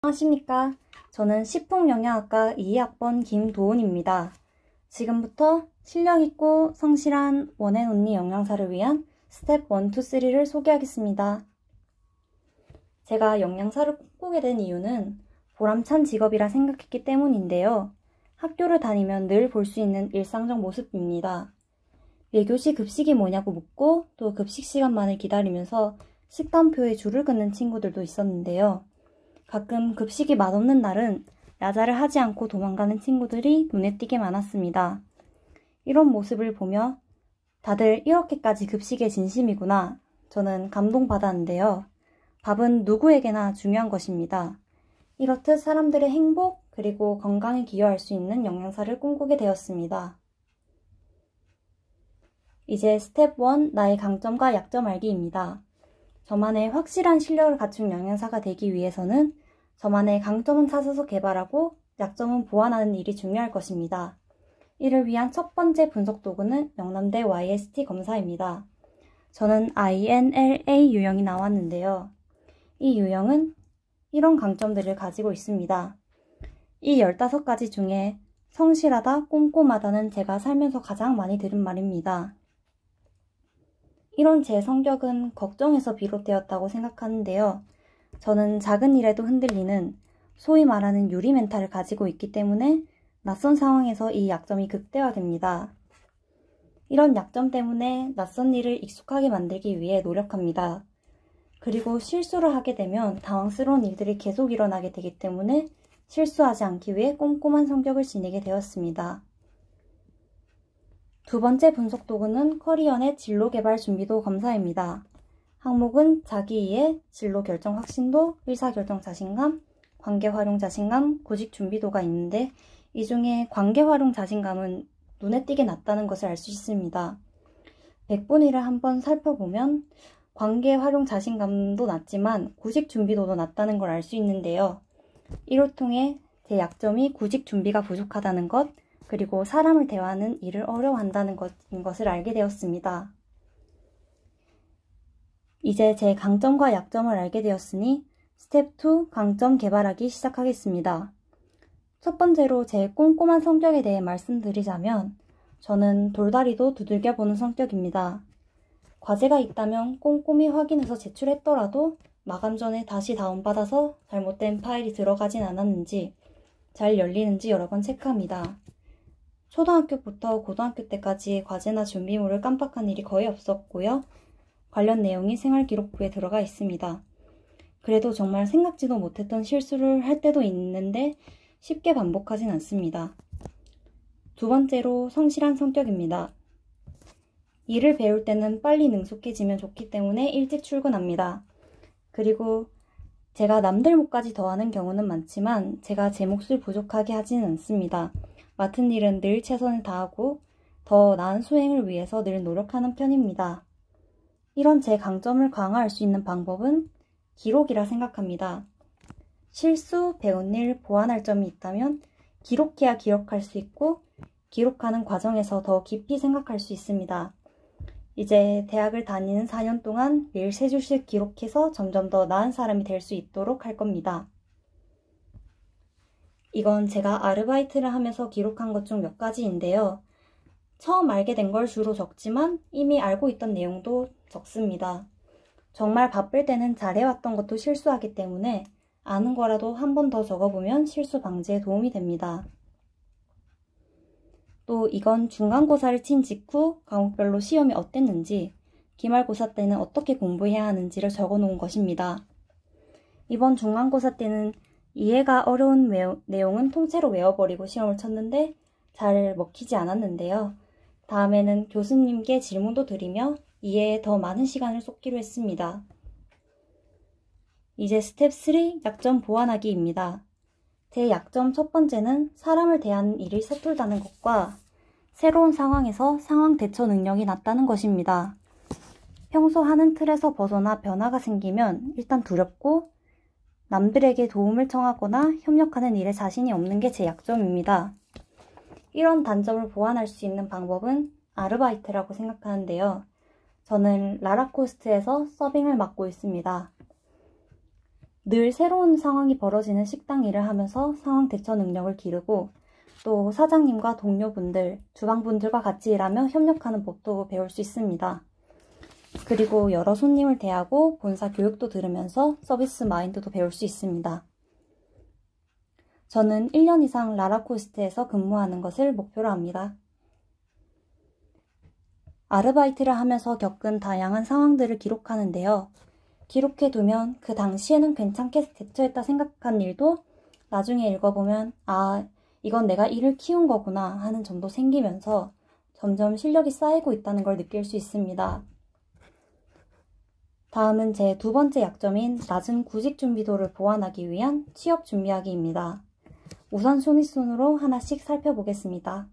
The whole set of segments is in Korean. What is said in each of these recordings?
안녕하십니까. 저는 식품영양학과 2학번 김도훈입니다. 지금부터 실력있고 성실한 원앤온리 영양사를 위한 스텝 1, 2, 3를 소개하겠습니다. 제가 영양사를 꿈꾸게 된 이유는 보람찬 직업이라 생각했기 때문인데요. 학교를 다니면 늘 볼 수 있는 일상적 모습입니다. 매교시 급식이 뭐냐고 묻고 또 급식 시간만을 기다리면서 식단표에 줄을 긋는 친구들도 있었는데요. 가끔 급식이 맛없는 날은 야자를 하지 않고 도망가는 친구들이 눈에 띄게 많았습니다. 이런 모습을 보며 다들 이렇게까지 급식에 진심이구나. 저는 감동받았는데요. 밥은 누구에게나 중요한 것입니다. 이렇듯 사람들의 행복 그리고 건강에 기여할 수 있는 영양사를 꿈꾸게 되었습니다. 이제 스텝 1, 나의 강점과 약점 알기입니다. 저만의 확실한 실력을 갖춘 영양사가 되기 위해서는 저만의 강점은 찾아서 개발하고 약점은 보완하는 일이 중요할 것입니다. 이를 위한 첫 번째 분석 도구는 영남대 YST 검사입니다. 저는 INLA 유형이 나왔는데요. 이 유형은 이런 강점들을 가지고 있습니다. 이 15가지 중에 성실하다, 꼼꼼하다는 제가 살면서 가장 많이 들은 말입니다. 이런 제 성격은 걱정에서 비롯되었다고 생각하는데요. 저는 작은 일에도 흔들리는 소위 말하는 유리 멘탈을 가지고 있기 때문에 낯선 상황에서 이 약점이 극대화됩니다. 이런 약점 때문에 낯선 일을 익숙하게 만들기 위해 노력합니다. 그리고 실수를 하게 되면 당황스러운 일들이 계속 일어나게 되기 때문에 실수하지 않기 위해 꼼꼼한 성격을 지니게 되었습니다. 두 번째 분석 도구는 커리어넷 진로개발 준비도 검사입니다. 항목은 자기이해, 진로 결정 확신도, 의사결정 자신감, 관계활용 자신감, 구직 준비도가 있는데 이 중에 관계활용 자신감은 눈에 띄게 낮다는 것을 알 수 있습니다. 100분위를 한번 살펴보면 관계활용 자신감도 낮지만 구직 준비도도 낮다는 걸 알 수 있는데요. 이를 통해 제 약점이 구직 준비가 부족하다는 것, 그리고 사람을 대하는 일을 어려워한다는 것을 알게 되었습니다. 이제 제 강점과 약점을 알게 되었으니 스텝 2 강점 개발하기 시작하겠습니다. 첫 번째로 제 꼼꼼한 성격에 대해 말씀드리자면 저는 돌다리도 두들겨보는 성격입니다. 과제가 있다면 꼼꼼히 확인해서 제출했더라도 마감 전에 다시 다운받아서 잘못된 파일이 들어가진 않았는지 잘 열리는지 여러 번 체크합니다. 초등학교부터 고등학교 때까지 과제나 준비물을 깜빡한 일이 거의 없었고요. 관련 내용이 생활기록부에 들어가 있습니다. 그래도 정말 생각지도 못했던 실수를 할 때도 있는데 쉽게 반복하진 않습니다. 두 번째로 성실한 성격입니다. 일을 배울 때는 빨리 능숙해지면 좋기 때문에 일찍 출근합니다. 그리고 제가 남들 몫까지 더하는 경우는 많지만 제가 제 몫을 부족하게 하지는 않습니다. 맡은 일은 늘 최선을 다하고 더 나은 수행을 위해서 늘 노력하는 편입니다. 이런 제 강점을 강화할 수 있는 방법은 기록이라 생각합니다. 실수, 배운 일, 보완할 점이 있다면 기록해야 기억할 수 있고 기록하는 과정에서 더 깊이 생각할 수 있습니다. 이제 대학을 다니는 4년 동안 매일 3줄씩 기록해서 점점 더 나은 사람이 될 수 있도록 할 겁니다. 이건 제가 아르바이트를 하면서 기록한 것 중 몇 가지인데요. 처음 알게 된 걸 주로 적지만 이미 알고 있던 내용도 적습니다. 정말 바쁠 때는 잘해왔던 것도 실수하기 때문에 아는 거라도 한 번 더 적어보면 실수 방지에 도움이 됩니다. 또 이건 중간고사를 친 직후 과목별로 시험이 어땠는지, 기말고사 때는 어떻게 공부해야 하는지를 적어놓은 것입니다. 이번 중간고사 때는 이해가 어려운 내용은 통째로 외워버리고 시험을 쳤는데 잘 먹히지 않았는데요. 다음에는 교수님께 질문도 드리며 이해에 더 많은 시간을 쏟기로 했습니다. 이제 스텝 3 약점 보완하기입니다. 제 약점 첫 번째는 사람을 대하는 일이 서툴다는 것과 새로운 상황에서 상황 대처 능력이 낮다는 것입니다. 평소 하는 틀에서 벗어나 변화가 생기면 일단 두렵고 남들에게 도움을 청하거나 협력하는 일에 자신이 없는 게 제 약점입니다. 이런 단점을 보완할 수 있는 방법은 아르바이트라고 생각하는데요. 저는 라라코스트에서 서빙을 맡고 있습니다. 늘 새로운 상황이 벌어지는 식당 일을 하면서 상황 대처 능력을 기르고 또 사장님과 동료분들, 주방분들과 같이 일하며 협력하는 법도 배울 수 있습니다. 그리고 여러 손님을 대하고 본사 교육도 들으면서 서비스 마인드도 배울 수 있습니다. 저는 1년 이상 라라코스트에서 근무하는 것을 목표로 합니다. 아르바이트를 하면서 겪은 다양한 상황들을 기록하는데요. 기록해두면 그 당시에는 괜찮게 대처했다 생각한 일도 나중에 읽어보면 아, 이건 내가 이를 키운 거구나 하는 점도 생기면서 점점 실력이 쌓이고 있다는 걸 느낄 수 있습니다. 다음은 제 두 번째 약점인 낮은 구직 준비도를 보완하기 위한 취업 준비하기입니다. 우선순위순으로 하나씩 살펴보겠습니다.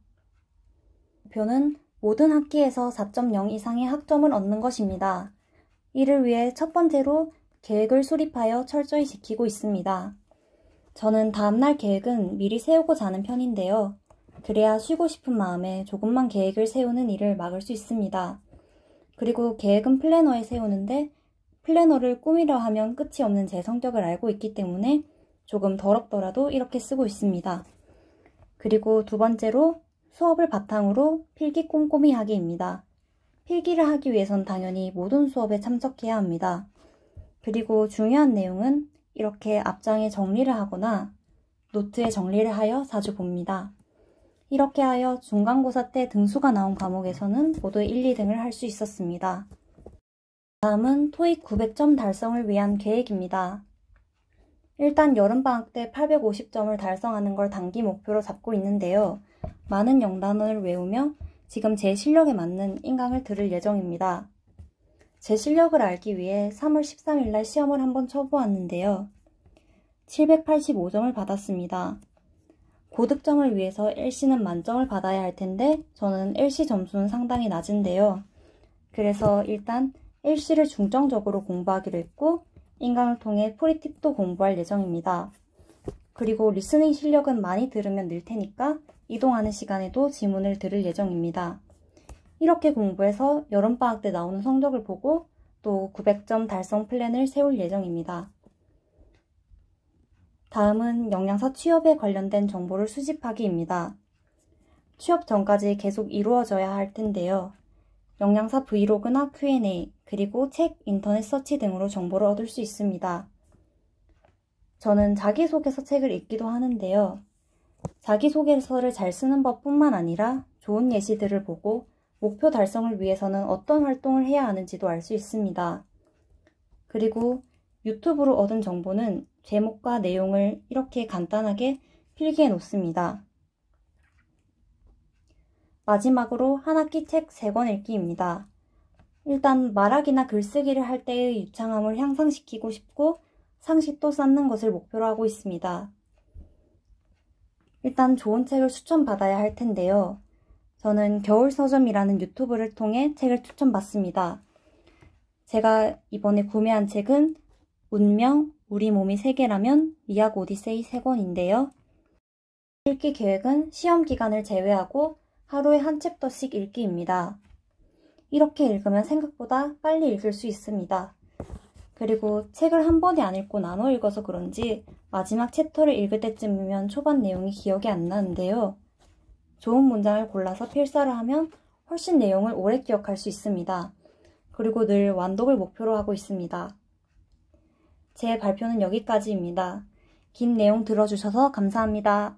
목표는 모든 학기에서 4.0 이상의 학점을 얻는 것입니다. 이를 위해 첫 번째로 계획을 수립하여 철저히 지키고 있습니다. 저는 다음날 계획은 미리 세우고 자는 편인데요. 그래야 쉬고 싶은 마음에 조금만 계획을 세우는 일을 막을 수 있습니다. 그리고 계획은 플래너에 세우는데 플래너를 꾸미려 하면 끝이 없는 제 성격을 알고 있기 때문에 조금 더럽더라도 이렇게 쓰고 있습니다. 그리고 두 번째로 수업을 바탕으로 필기 꼼꼼히 하기입니다. 필기를 하기 위해선 당연히 모든 수업에 참석해야 합니다. 그리고 중요한 내용은 이렇게 앞장에 정리를 하거나 노트에 정리를 하여 자주 봅니다. 이렇게 하여 중간고사 때 등수가 나온 과목에서는 모두 1, 2등을 할 수 있었습니다. 다음은 토익 900점 달성을 위한 계획입니다. 일단 여름방학 때 850점을 달성하는 걸 단기 목표로 잡고 있는데요. 많은 영단어를 외우며 지금 제 실력에 맞는 인강을 들을 예정입니다. 제 실력을 알기 위해 3월 13일 날 시험을 한번 쳐보았는데요. 785점을 받았습니다. 고득점을 위해서 LC는 만점을 받아야 할 텐데 저는 LC 점수는 상당히 낮은데요. 그래서 일단 LC를 중점적으로 공부하기로 했고 인강을 통해 프리팁도 공부할 예정입니다. 그리고 리스닝 실력은 많이 들으면 늘 테니까 이동하는 시간에도 지문을 들을 예정입니다. 이렇게 공부해서 여름방학 때 나오는 성적을 보고 또 900점 달성 플랜을 세울 예정입니다. 다음은 영양사 취업에 관련된 정보를 수집하기입니다. 취업 전까지 계속 이루어져야 할 텐데요. 영양사 브이로그나 Q&A, 그리고 책, 인터넷 서치 등으로 정보를 얻을 수 있습니다. 저는 자기소개서 책을 읽기도 하는데요. 자기소개서를 잘 쓰는 법뿐만 아니라 좋은 예시들을 보고 목표 달성을 위해서는 어떤 활동을 해야 하는지도 알 수 있습니다. 그리고 유튜브로 얻은 정보는 제목과 내용을 이렇게 간단하게 필기해 놓습니다. 마지막으로 한 학기 책 3권 읽기입니다. 일단 말하기나 글쓰기를 할 때의 유창함을 향상시키고 싶고 상식도 쌓는 것을 목표로 하고 있습니다. 일단 좋은 책을 추천받아야 할 텐데요. 저는 겨울서점이라는 유튜브를 통해 책을 추천받습니다. 제가 이번에 구매한 책은 운명, 우리 몸이 세계라면, 미학 오디세이 3권인데요. 읽기 계획은 시험 기간을 제외하고 하루에 한 챕터씩 읽기입니다. 이렇게 읽으면 생각보다 빨리 읽을 수 있습니다. 그리고 책을 한 번에 안 읽고 나눠 읽어서 그런지 마지막 챕터를 읽을 때쯤이면 초반 내용이 기억이 안 나는데요. 좋은 문장을 골라서 필사를 하면 훨씬 내용을 오래 기억할 수 있습니다. 그리고 늘 완독을 목표로 하고 있습니다. 제 발표는 여기까지입니다. 긴 내용 들어주셔서 감사합니다.